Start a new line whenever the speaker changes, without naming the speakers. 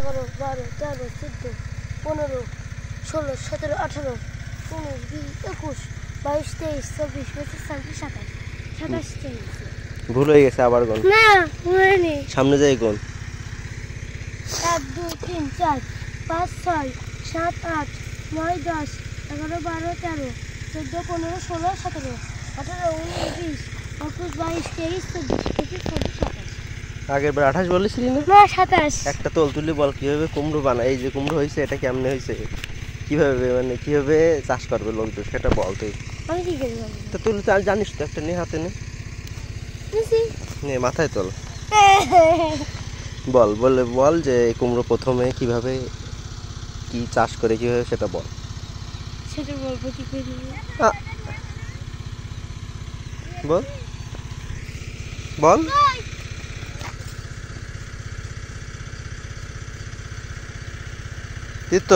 11, 12, 13, 14, 15, 16, 17, 18, 19, 20, 21, 22, 23, 24, 25, 26, 27, 28
ভুল হয়ে গেছে আবার গোন
না হয়নি
সামনে যাই গোন
1 2 3 4 5 6 7 8 9 10 11 12 13 14 15 16 17 18 19 20 21 22 23 24 25 26
আগের বার 28 বলেছিলি না
না 27
একটা তোল তুলি বল কিভাবে কুমড়ো বানায় এই যে কুমড়ো হয়েছে এটা কেমনে হয়েছে কিভাবে মানে কিভাবে চাষ করবে লোকজন সেটা বল তুই
আমি কি করব
তো তুই জানিস তো একটা নে হাতে নে
নিছি
নে মাথায় তোল বল যে কুমড়ো প্রথমে কিভাবে কি চাষ করে কিভাবে সেটা বল
সেটা বলবো কি করে
বল বল দিত